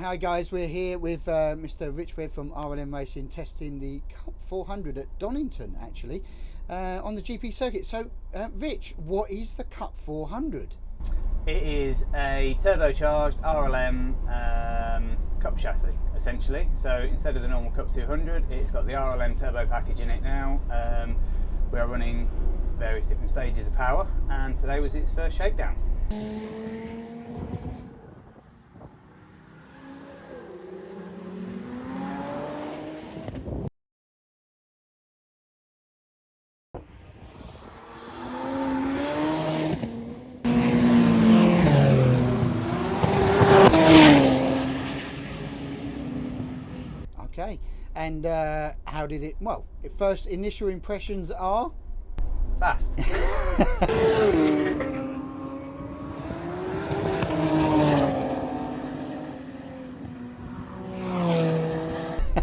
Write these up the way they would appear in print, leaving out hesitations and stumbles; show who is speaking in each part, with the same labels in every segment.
Speaker 1: Hi guys, we're here with Mr. Rich Webb from RLM Racing, testing the Cup 400 at Donington actually, on the GP circuit. So Rich, what is the Cup 400?
Speaker 2: It is a turbocharged RLM Cup chassis essentially. So instead of the normal Cup 200, it's got the RLM turbo package in it now. We are running various different stages of power, and today was its first shakedown.
Speaker 1: Okay, and how did it, well, first initial impressions are?
Speaker 2: Fast.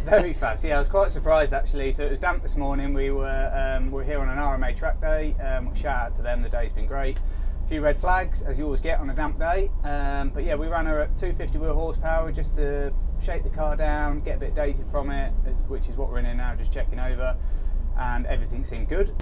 Speaker 2: Very fast. Yeah, I was quite surprised actually. So it was damp this morning. We were here on an RMA track day. Shout out to them. The day's been great. A few red flags, as you always get on a damp day. But yeah, we ran her at 250 wheel horsepower just to shake the car down, get a bit dated from it, which is what we're in here now, just checking over, and everything seemed good.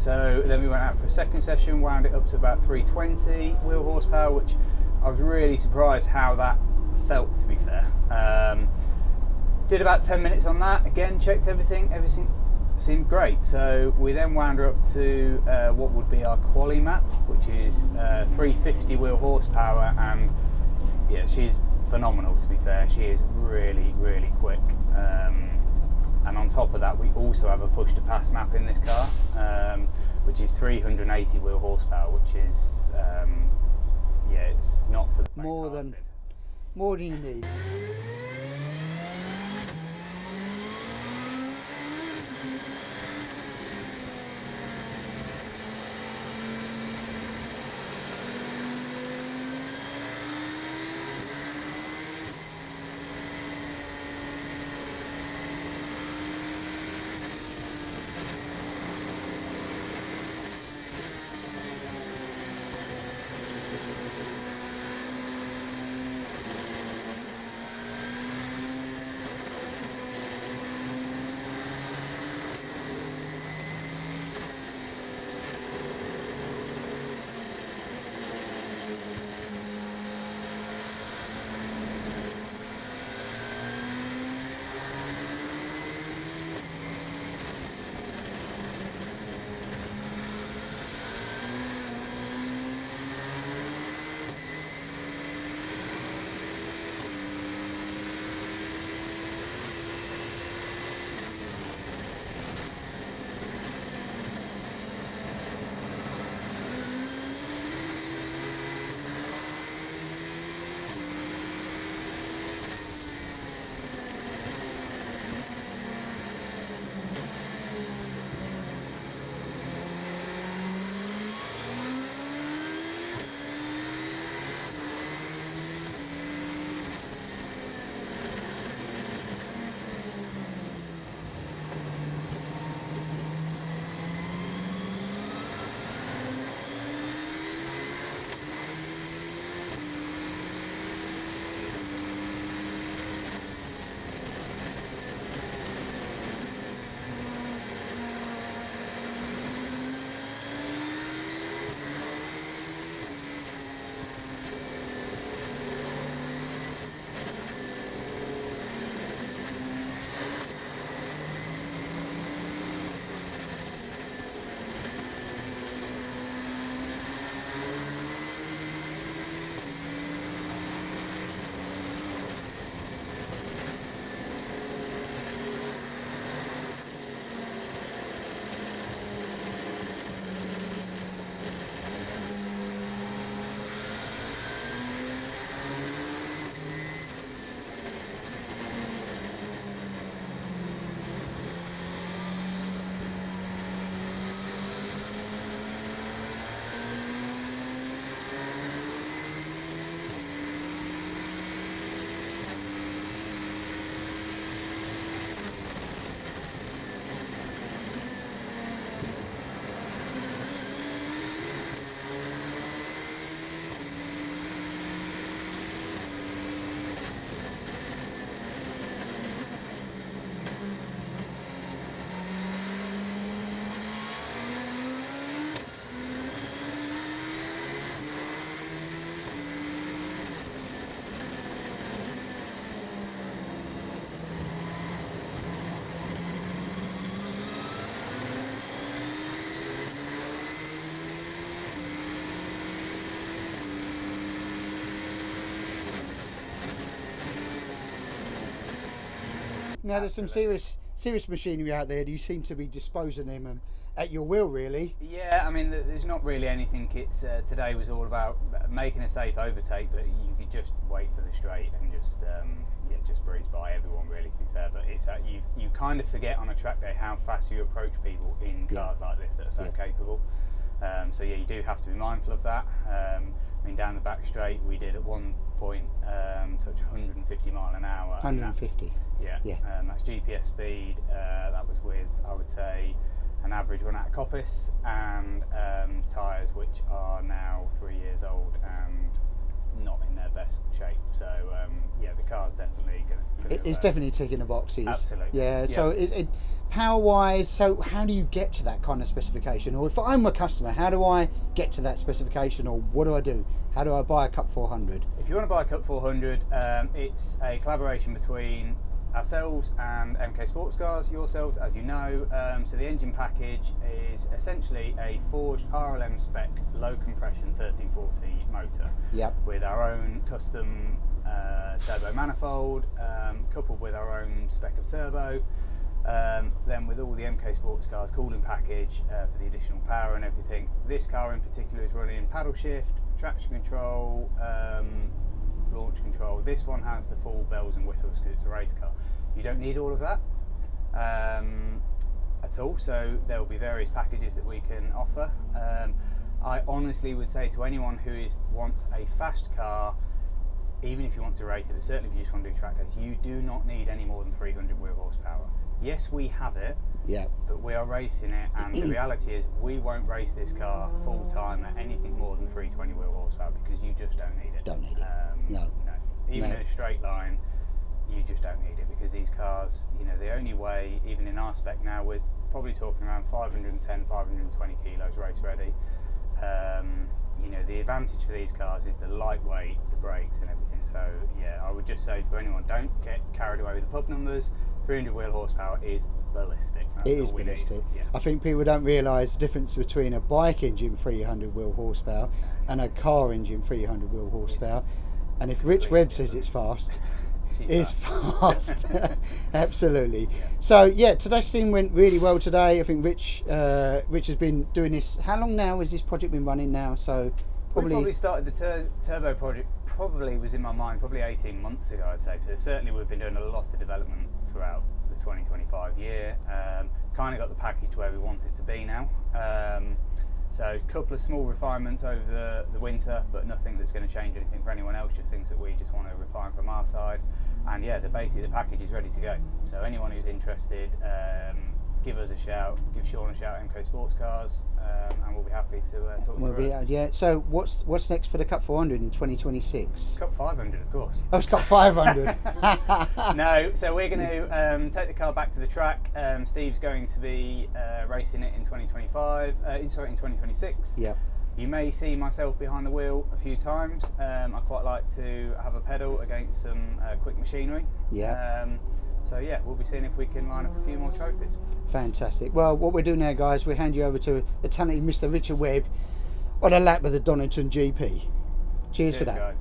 Speaker 2: So then we went out for a second session, wound it up to about 320 wheel horsepower, which I was really surprised how that felt, to be fair. Did about 10 minutes on that, again checked everything seemed great. So we then wound her up to what would be our quali map, which is 350 wheel horsepower, and yeah, she's phenomenal, to be fair. She is really, really quick. And on top of that, we also have a push to pass map in this car, which is 380 wheel horsepower, which is yeah, it's not for the
Speaker 1: more than you need. Now there's some serious machinery out there. You seem to be disposing them at your will, really.
Speaker 2: Yeah, I mean, there's not really anything. It's today was all about making a safe overtake, but you could just wait for the straight and just yeah, just breeze by everyone, really, to be fair. But it's you kind of forget on a track day how fast you approach people in cars like this that are so capable. So yeah, you do have to be mindful of that. I mean, down the back straight, we did at one point touch 150 mile an hour.
Speaker 1: 150.
Speaker 2: That's GPS speed. That was with, I would say, an average run out of coppice and tyres which are now 3 years old and not in their best less shape. So yeah, the car's definitely going to.
Speaker 1: It's definitely ticking the boxes.
Speaker 2: Absolutely.
Speaker 1: Yeah. So it power wise, so how do you get to that kind of specification? Or if I'm a customer, how do I get to that specification? Or what do I do? How do I buy a Cup 400?
Speaker 2: If you want to buy a Cup 400, it's a collaboration between ourselves and MK Sportscars, yourselves, as you know. So the engine package is essentially a forged RLM spec low compression 1340 motor.
Speaker 1: Yep.
Speaker 2: With our own custom turbo manifold, coupled with our own spec of turbo. Then with all the MK Sportscars cooling package for the additional power and everything. This car in particular is running paddle shift, traction control, launch control. This one has the full bells and whistles because it's a race car. You don't need all of that at all, so there will be various packages that we can offer. I honestly would say to anyone who wants a fast car, even if you want to race it, but certainly if you just want to do track days, you do not need any more than 300 wheel horsepower. Yes, we have it,
Speaker 1: yeah, but
Speaker 2: we are racing it, and the reality is we won't race this car full time at anything more than 320 wheel horsepower because you just don't need it.
Speaker 1: Don't need it. No.
Speaker 2: Even in a straight line, you just don't need it because these cars, you know, they only weigh, even in our spec now, we're probably talking around 510, 520 kilos race ready. You know, the advantage for these cars is the lightweight, the brakes and everything. So yeah, I would just say for anyone, don't get carried away with the pub numbers. 300 wheel horsepower is ballistic.
Speaker 1: It is ballistic. Yeah. I think people don't realise the difference between a bike engine 300 wheel horsepower and a car engine 300 wheel horsepower. And if Rich Webb says it's fast, it's fast. Absolutely. Yeah. So yeah, today's thing went really well today. I think Rich has been doing this. How long now has this project been running now? So
Speaker 2: we probably started the turbo project, probably was in my mind probably 18 months ago, I'd say. So certainly we've been doing a lot of development throughout the 2025 year. Kind of got the package to where we want it to be now. So a couple of small refinements over the winter, but nothing that's going to change anything for anyone else, just things that we just want to refine from our side. And yeah, the package is ready to go. So anyone who's interested, give us a shout, give Sean a shout, MK Sportscars, and we'll be happy to talk through it.
Speaker 1: Yeah. So what's next for the Cup 400 in 2026?
Speaker 2: Cup 500, of course.
Speaker 1: Oh, it's Cup 500.
Speaker 2: No, so we're going to take the car back to the track. Steve's going to be racing it in 2026.
Speaker 1: Yeah.
Speaker 2: You may see myself behind the wheel a few times. I quite like to have a pedal against some quick machinery.
Speaker 1: Yeah.
Speaker 2: So yeah, we'll be seeing if we can line up a few more trophies.
Speaker 1: Fantastic. Well, what we're doing now, guys, we hand you over to the talented Mr. Richard Webb on a lap of the Donington GP. Cheers for that.
Speaker 2: Guys.